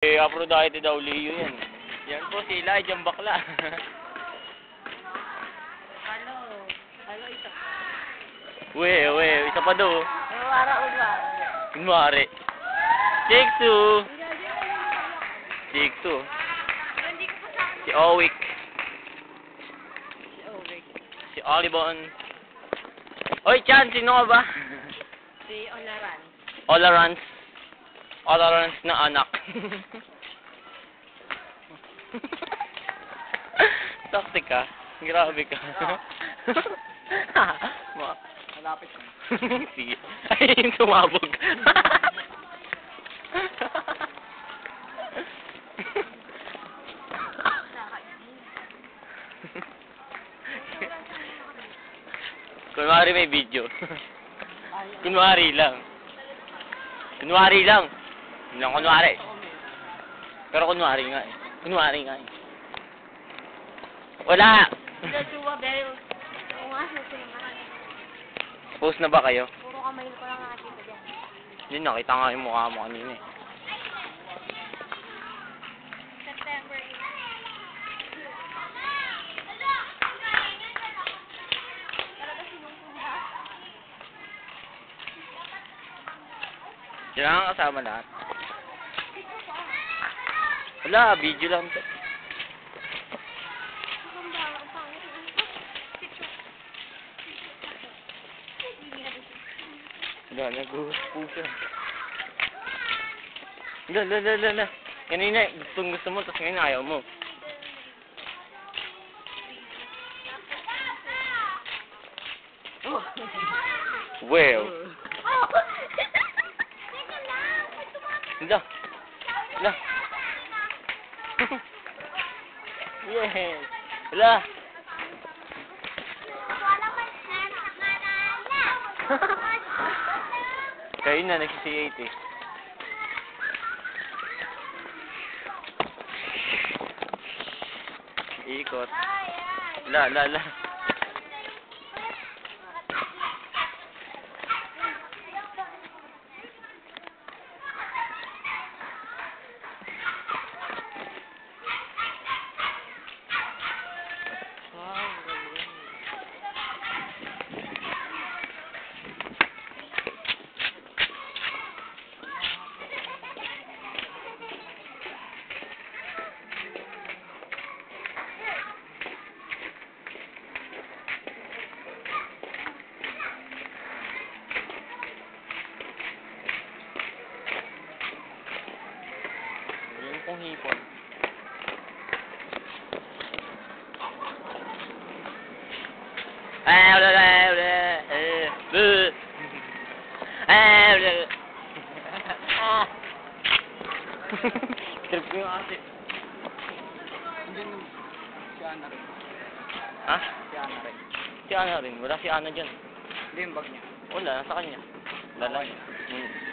Aphrodite daw, Leo yan. Yan po, si Elijah ang bakla. Ano, isa pa. Isa pa daw. Kunwari. Take two. Si Owick. Si Olivon. Oy, Chan, sino ka ba? Si Olaran. Olarans na anak. Taktik ka. Grabe ka. Malapit ka. Sige. Ay, sumabog. Kunwari may video. Kunwari lang. Hindi lang kunwari. Pero kunwari nga eh. Wala! Post na ba kayo? Puro kamay ko lang nakakita dyan. Hindi, nakita nga yung mukha mo kanina eh. September 8. Sila nga kasama lahat. Wala, video lang to. Wala, nag-gusto siya. Wala. Kanina, gusto mo, tapos ngayon ayaw mo. Well. Wala. Yes. Wala. Kayo na, nagsisi-8 eh. Ikot. La. Kung hipon. Trip ko yung ate. Hindi naman. Si Ana rin. Ha? Si Ana rin. Si Ana rin. Wala si Ana dyan. Hindi yung bag niya. Wala, nasa kanya. Wala. Okay.